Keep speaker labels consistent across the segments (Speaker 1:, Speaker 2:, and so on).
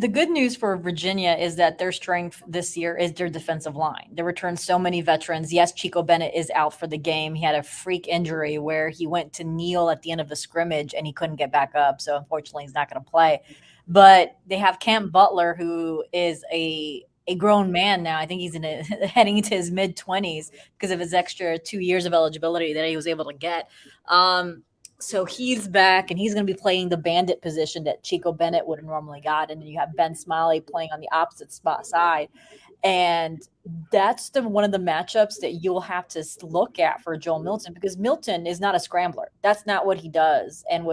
Speaker 1: The good news for Virginia is that their strength this year is their defensive line. They returned so many veterans. Yes, Chico Bennett is out for the game. He had a freak injury where he went to kneel at the end of the scrimmage and he couldn't get back up. So unfortunately, he's not going to play. But they have Cam Butler, who is a grown man now. I think he's heading into his mid-20s because of his extra 2 years of eligibility that he was able to get. So he's back, and he's going to be playing the bandit position that Chico Bennett would have normally got. And then you have Ben Smiley playing on the opposite side. And that's one of the matchups that you'll have to look at for Joel Milton, because Milton is not a scrambler. That's not what he does. And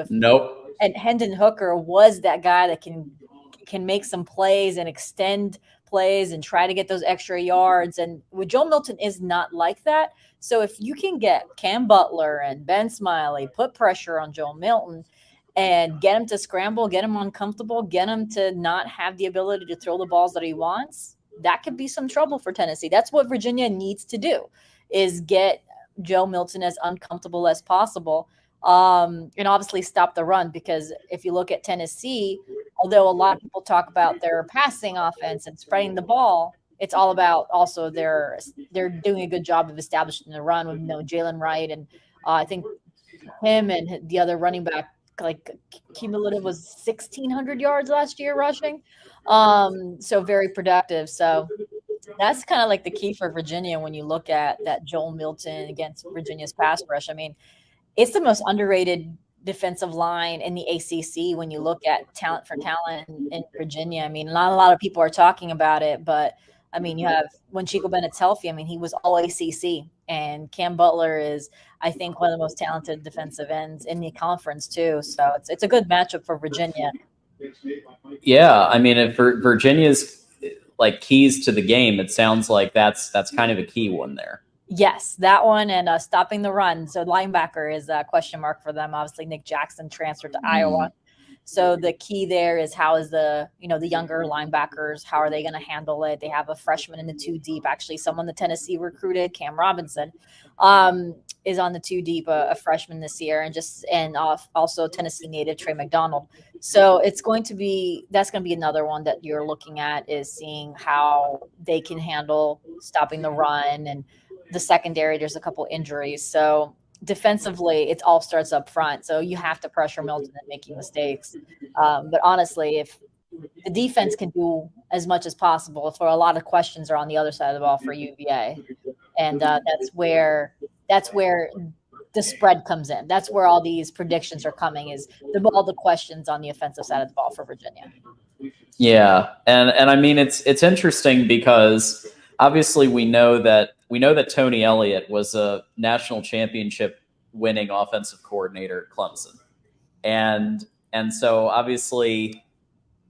Speaker 1: and Hendon Hooker was that guy that can make some plays and extend plays and try to get those extra yards. And with Joel Milton is not like that. So if you can get Cam Butler and Ben Smiley, put pressure on Joel Milton and get him to scramble, get him uncomfortable, get him to not have the ability to throw the balls that he wants, that could be some trouble for Tennessee. That's what Virginia needs to do, is get Joe Milton as uncomfortable as possible. And obviously stop the run, because if you look at Tennessee, although a lot of people talk about their passing offense and spreading the ball, it's all about also they're doing a good job of establishing the run with Jalen Wright, and I think him and the other running back, like cumulative was 1,600 yards last year rushing. So very productive. So that's kind of like the key for Virginia when you look at that Joel Milton against Virginia's pass rush. I mean, it's the most underrated defensive line in the ACC when you look at talent for talent in Virginia. I mean, not a lot of people are talking about it, but I mean, you have when Chico Bennett's healthy, I mean, he was all ACC, and Cam Butler is, I think, one of the most talented defensive ends in the conference too. So it's a good matchup for Virginia.
Speaker 2: Yeah, I mean, if Virginia's like keys to the game, it sounds like that's kind of a key one there.
Speaker 1: Yes, that one, and stopping the run. So linebacker is a question mark for them. Obviously, Nick Jackson transferred to Iowa. So the key there is how is the younger linebackers, how are they going to handle it? They have a freshman in the 2 deep. Actually, someone the Tennessee recruited, Cam Robinson, is on the 2 deep, a freshman this year, and also Tennessee native Trey McDonald. So that's going to be another one that you're looking at, is seeing how they can handle stopping the run. And the secondary, there's a couple injuries. So defensively, it all starts up front. So you have to pressure Milton and making mistakes. But honestly, if the defense can do as much as possible, for a lot of questions are on the other side of the ball for UVA. And that's where the spread comes in. That's where all these predictions are coming, is all the questions on the offensive side of the ball for Virginia.
Speaker 2: Yeah. And I mean, it's interesting because obviously we know that Tony Elliott was a national championship winning offensive coordinator at Clemson. And so obviously,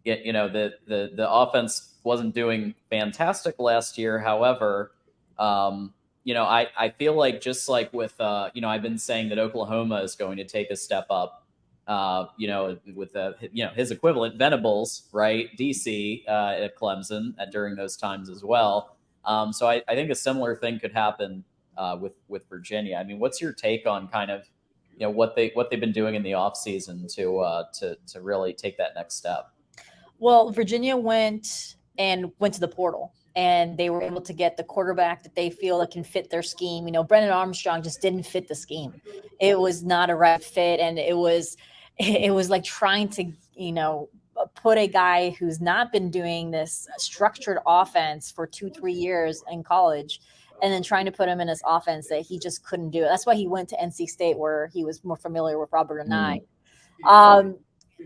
Speaker 2: the offense wasn't doing fantastic last year. However, I feel like, just like with, I've been saying that Oklahoma is going to take a step up, with his equivalent Venables, right? DC at Clemson during those times as well. So I think a similar thing could happen with Virginia. I mean, what's your take on kind of, what they've been doing in the offseason to really take that next step?
Speaker 1: Well, Virginia went to the portal, and they were able to get the quarterback that they feel that can fit their scheme. Brennan Armstrong just didn't fit the scheme. It was not a right fit, and it was like trying to, put a guy who's not been doing this structured offense for 2-3 years in college, and then trying to put him in this offense that he just couldn't do it. That's why he went to NC State, where he was more familiar with Robert Anae.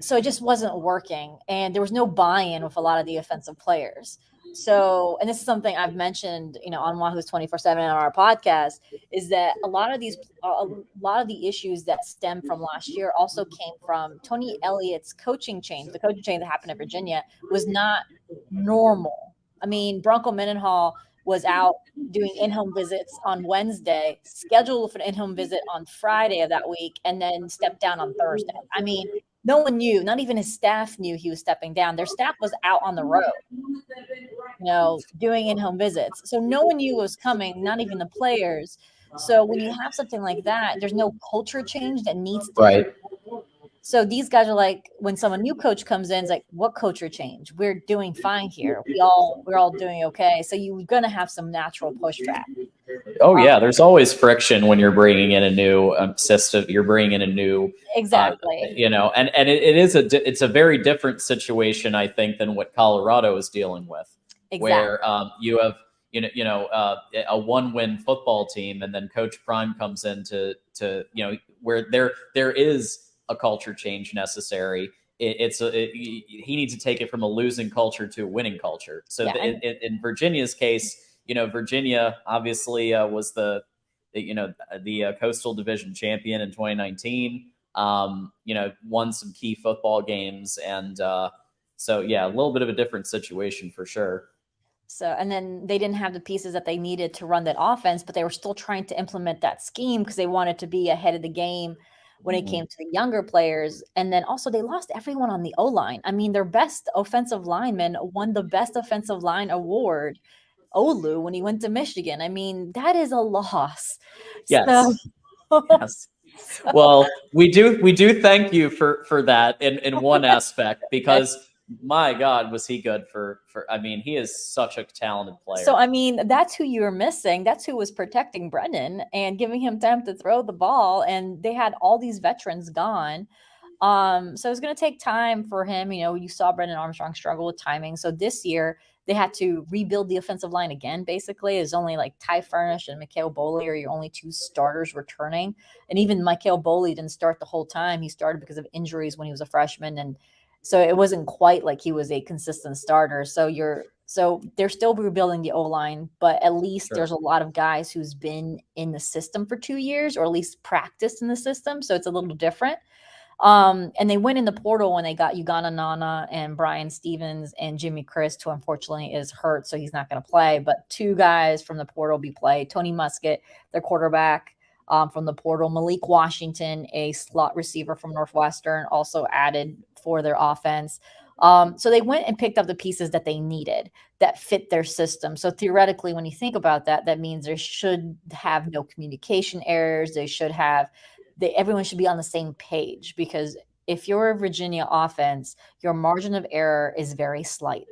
Speaker 1: So it just wasn't working, and there was no buy-in with a lot of the offensive players. So, and this is something I've mentioned, on Wahoo's 24/7 on our podcast, is that a lot of the issues that stem from last year also came from Tony Elliott's coaching change. The coaching change that happened at Virginia was not normal. I mean, Bronco Mendenhall was out doing in-home visits on Wednesday, scheduled for an in-home visit on Friday of that week, and then stepped down on Thursday. I mean, no one knew, not even his staff knew he was stepping down. Their staff was out on the road, doing in-home visits. So no one knew it was coming, not even the players. So when you have something like that, there's no culture change that needs to happen. So these guys are like, when some new coach comes in, it's like, what culture change? We're doing fine here. We're all doing okay. So you're gonna have some natural pushback.
Speaker 2: Oh yeah, there's always friction when you're bringing in a new system. You're bringing in a new,
Speaker 1: Exactly.
Speaker 2: and it's a very different situation, I think, than what Colorado is dealing with,
Speaker 1: Exactly.
Speaker 2: where you have a one-win football team, and then Coach Prime comes in to where there is a culture change necessary. He needs to take it from a losing culture to a winning culture. So
Speaker 1: Yeah. And
Speaker 2: in Virginia's case, Virginia obviously was the Coastal Division champion in 2019. Won some key football games, and so yeah, a little bit of a different situation for sure.
Speaker 1: so, and then they didn't have the pieces that they needed to run that offense, but they were still trying to implement that scheme because they wanted to be ahead of the game when it
Speaker 2: Mhm.
Speaker 1: came to the younger players. And then also they lost everyone on the O line. I mean, their best offensive lineman won the best offensive line award, Olu, when he went to Michigan. I mean, that is a loss. So,
Speaker 2: Yes, yes.
Speaker 1: so
Speaker 2: Well, we do thank you for that in one aspect,
Speaker 1: okay.
Speaker 2: because my God, was he good for? I mean, he is such a talented
Speaker 1: So,
Speaker 2: player.
Speaker 1: I mean, that's who you were missing. That's who was protecting Brennan and giving him time to throw the ball. And they had all these veterans gone. So it's going to take time for him. You saw Brendan Armstrong struggle with timing. So this year they had to rebuild the offensive line again. Basically, it's only like Ty Furnish and Mikhail Boley are your only two starters returning. And even Mikhail Boley didn't start the whole time. He started because of injuries when he was a freshman, and so it wasn't quite like he was a consistent starter. So they're still rebuilding the O line, but at least
Speaker 2: Sure.
Speaker 1: there's a lot of guys who's been in the system for 2 years, or at least practiced in the system. So it's a little different. And they went in the portal when they got Ugana Nana and Brian Stevens and Jimmy Christ, who unfortunately is hurt, so he's not going to play. But two guys from the portal be played. Tony Muskett, their quarterback, from the portal. Malik Washington, a slot receiver from Northwestern, also added for their offense. So they went and picked up the pieces that they needed that fit their system. So theoretically, when you think about that, that means they should have no communication errors. Everyone should be on the same page, because if you're a Virginia offense, your margin of error is very slight.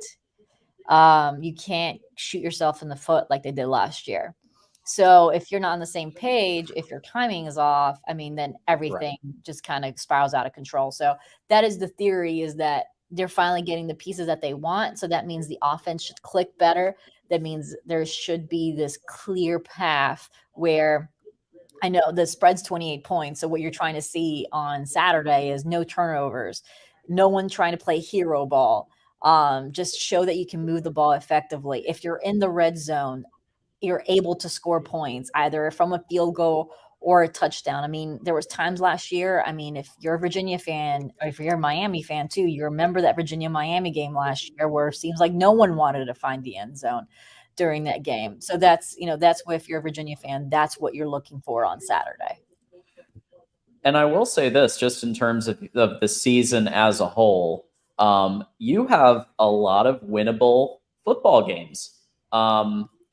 Speaker 1: You can't shoot yourself in the foot like they did last year. So if you're not on the same page, if your timing is off, I mean, then
Speaker 2: Right.
Speaker 1: everything just kind of spirals out of control. So that is the theory, is that they're finally getting the pieces that they want. So that means the offense should click better. That means there should be this clear path where, I know the spread's 28 points. So what you're trying to see on Saturday is no turnovers, no one trying to play hero ball. Just show that you can move the ball effectively. If you're in the red zone, you're able to score points either from a field goal or a touchdown. I mean, there was times last year. I mean, if you're a Virginia fan, or if you're a Miami fan too, you remember that Virginia Miami game last year where it seems like no one wanted to find the end zone during that game. So that's what, if you're a Virginia fan, that's what you're looking for on Saturday.
Speaker 2: And I will say this, just in terms of the season as a whole, you have a lot of winnable football games,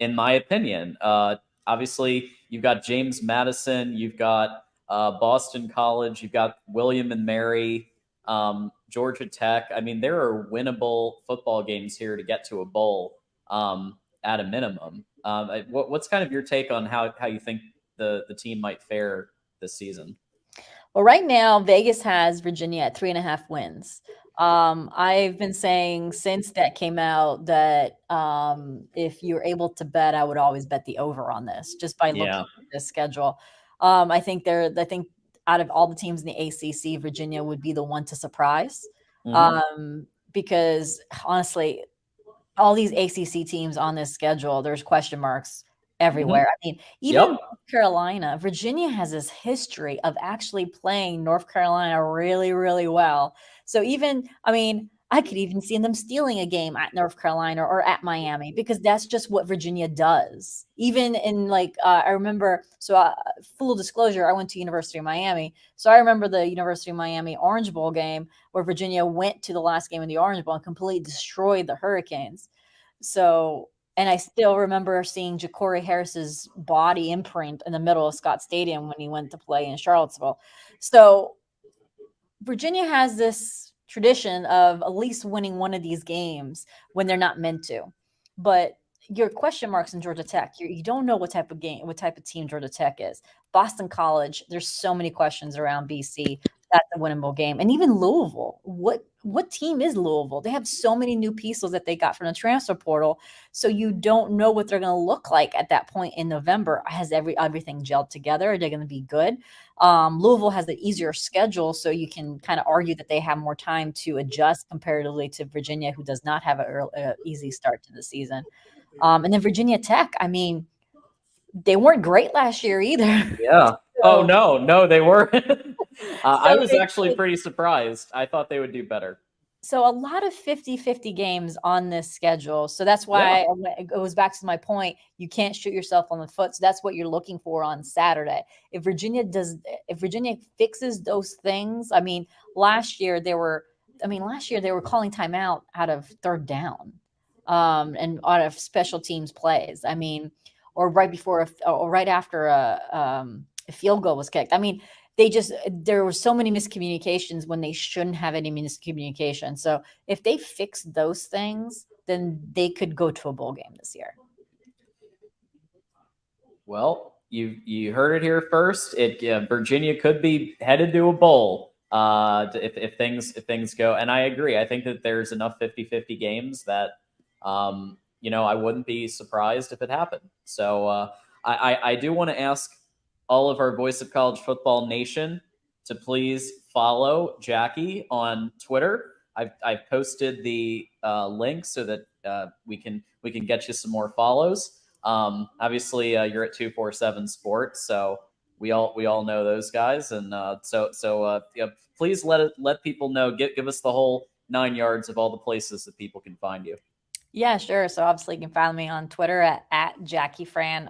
Speaker 2: in my opinion. Obviously, you've got James Madison, you've got Boston College, you've got William and Mary, Georgia Tech. I mean, there are winnable football games here to get to a bowl, at a minimum. What's kind of your take on how you think the team might fare this season?
Speaker 1: Well, right now, Vegas has Virginia at 3.5 wins. I've been saying since that came out that if you're able to bet, I would always bet the over on this, just by looking
Speaker 2: Yeah.
Speaker 1: at the schedule. I think out of all the teams in the ACC, Virginia would be the one to surprise.
Speaker 2: Hmm.
Speaker 1: Because honestly, all these ACC teams on this schedule, there's question marks
Speaker 2: Hmm.
Speaker 1: everywhere. I mean, even
Speaker 2: Yep.
Speaker 1: North Carolina, Virginia has this history of actually playing North Carolina really, really well. So even, I mean, I could even see them stealing a game at North Carolina or at Miami, because that's just what Virginia does. Even in like, I remember, so full disclosure, I went to University of Miami. So I remember the University of Miami Orange Bowl game where Virginia went to the last game of the Orange Bowl and completely destroyed the Hurricanes. So, and I still remember seeing Ja'Cory Harris's body imprint in the middle of Scott Stadium when he went to play in Charlottesville. So Virginia has this tradition of at least winning one of these games when they're not meant to. But your question marks in Georgia Tech, you don't know what type of game, what type of team Georgia Tech is. Boston College, there's so many questions around BC. That's a winnable game. And even Louisville, what team is Louisville? They have so many new pieces that they got from the transfer portal, so you don't know what they're going to look like at that point in November. Has everything gelled together? Are they going to be good? Louisville has the easier schedule, so you can kind of argue that they have more time to adjust comparatively to Virginia, who does not have an easy start to the season. And then Virginia Tech, I mean, they weren't great last year either.
Speaker 2: Yeah. Oh
Speaker 1: so,
Speaker 2: no, they were. I
Speaker 1: so
Speaker 2: was actually pretty surprised. I thought they would do better.
Speaker 1: So a lot of 50-50 games on this schedule. So that's
Speaker 2: Yeah.
Speaker 1: why it goes back to my point. You can't shoot yourself on the foot. So that's what you're looking for on Saturday. If Virginia fixes those things, I mean, last year they were calling timeout out of third down, and out of special teams plays. I mean, or right before, or right after a field goal was kicked. I mean, there were so many miscommunications when they shouldn't have any miscommunication. So if they fix those things, then they could go to a bowl game this year.
Speaker 2: Well, you heard it here first. Virginia could be headed to a bowl if things go. And I agree. I think that there's enough 50-50 games that I wouldn't be surprised if it happened. So I do want to ask all of our Voice of College Football Nation to please follow Jackie on Twitter. I've posted the link so that we can get you some more follows. Obviously, you're at 247 Sports, so we all know those guys, and please let people know. Give us the whole 9 yards of all the places that people can find you.
Speaker 1: Yeah, sure. So obviously you can find me on Twitter at JackieFran_.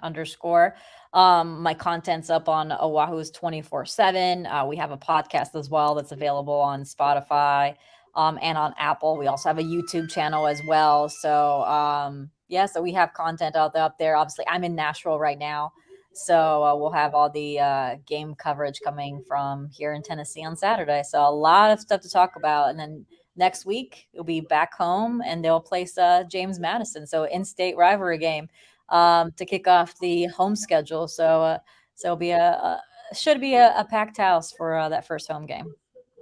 Speaker 1: My content's up on Oahu's 24/7. We have a podcast as well that's available on Spotify, and on Apple. We also have a YouTube channel as well. So so we have content up there. Obviously, I'm in Nashville right now. So we'll have all the game coverage coming from here in Tennessee on Saturday. So a lot of stuff to talk about. And then next week, it'll be back home and they'll place James Madison. So in-state rivalry game to kick off the home schedule. So it'll be should be a packed house for that first home game.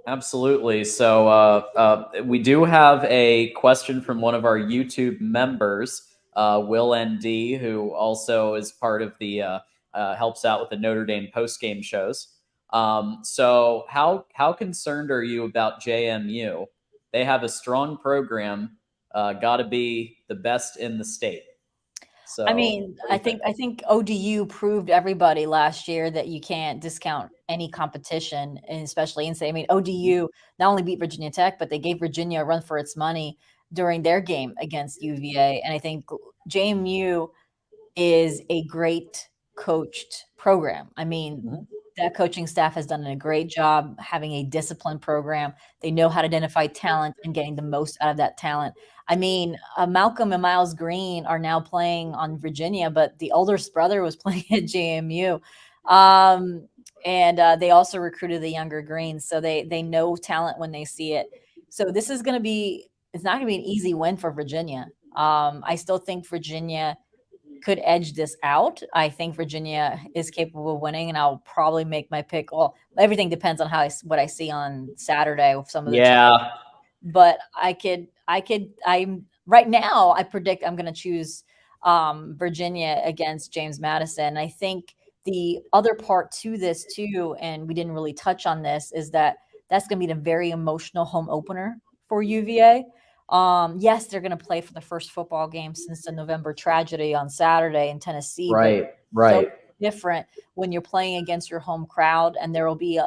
Speaker 2: Absolutely. So we do have a question from one of our YouTube members, Will ND, who also is part of the helps out with the Notre Dame post game shows. So how concerned are you about JMU? They have a strong program. Got to be the best in the state. So
Speaker 1: I mean, I think ODU proved everybody last year that you can't discount any competition, and especially in-state. I mean, ODU not only beat Virginia Tech, but they gave Virginia a run for its money during their game against UVA. And I think JMU is a great coached program. I mean, that coaching staff has done a great job having a disciplined program. They know how to identify talent and getting the most out of that talent. I mean, Malcolm and Miles Green are now playing on Virginia, but the oldest brother was playing at JMU. And they also recruited the younger Greens. So they know talent when they see it. So this is going to be, it's not going to be an easy win for Virginia. I still think Virginia could edge this out. I think Virginia is capable of winning, and I'll probably make my pick. Well, everything depends on what I see on Saturday with some of the
Speaker 2: yeah.
Speaker 1: But I'm right now. I predict I'm going to choose Virginia against James Madison. I think the other part to this too, and we didn't really touch on this, is that that's going to be a very emotional home opener for UVA. Yes, they're going to play for the first football game since the November tragedy on Saturday in Tennessee.
Speaker 2: Right.
Speaker 1: But so different when you're playing against your home crowd, and there will be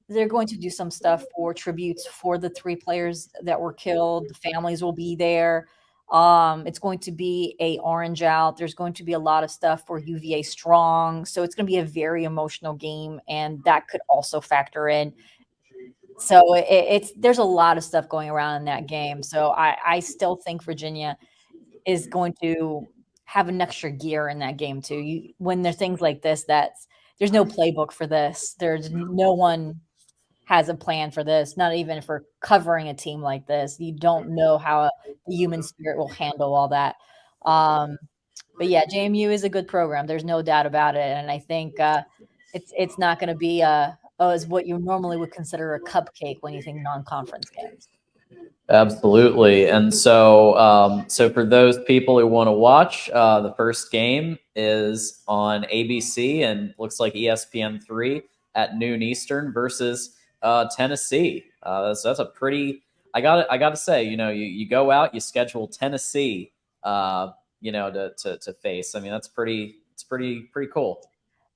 Speaker 1: they're going to do some stuff for tributes for the 3 players that were killed. The families will be there. It's going to be a orange out. There's going to be a lot of stuff for UVA strong. So it's going to be a very emotional game, and that could also factor in. So there's a lot of stuff going around in that game. So I still think Virginia is going to have an extra gear in that game too. When there's things like this, there's no playbook for this. There's no one has a plan for this, not even for covering a team like this. You don't know how the human spirit will handle all that. Um, but yeah, JMU is a good program. There's no doubt about it, and I think it's not going to be as what you normally would consider a cupcake when you think non-conference games.
Speaker 2: Absolutely. And so, so for those people who want to watch, the first game is on ABC and looks like ESPN3 at noon Eastern versus Tennessee. So that's a pretty. I got to say, you go out, you schedule Tennessee, to face. I mean, that's pretty. It's pretty cool.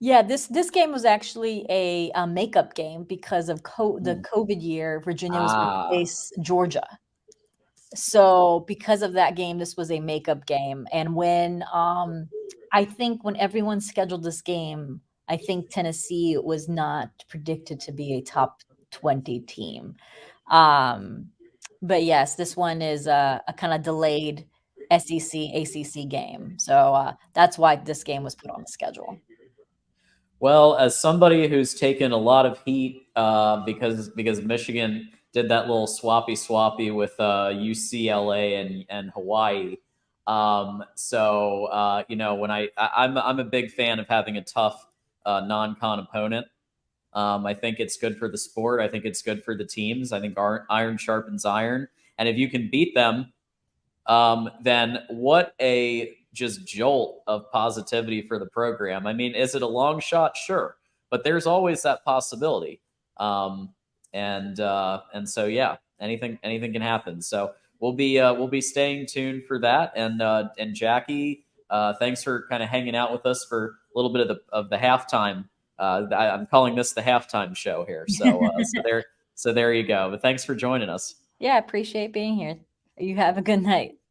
Speaker 1: Yeah, this game was actually a makeup game because of the COVID year. Virginia was going to
Speaker 2: Ah,
Speaker 1: face Georgia. So because of that game, this was a makeup game. And when I think when everyone scheduled this game, I think Tennessee was not predicted to be a top 20 team. Um, but yes, this one is a kind of delayed SEC ACC game. So that's why this game was put on the schedule.
Speaker 2: well, as somebody who's taken a lot of heat because Michigan did that little swappy with UCLA and Hawaii. So when I'm a big fan of having a tough non-con opponent. I think it's good for the sport. I think it's good for the teams. I think iron sharpens iron, and if you can beat them, then what a just jolt of positivity for the program. I mean, is it a long shot? Sure, but there's always that possibility. Um, and so yeah, anything can happen. So we'll be staying tuned for that. And Jackie, thanks for kind of hanging out with us for a little bit of the halftime. I'm calling this the halftime show here. So there you go. But thanks for joining us.
Speaker 1: Yeah, I appreciate being here. You have a good night.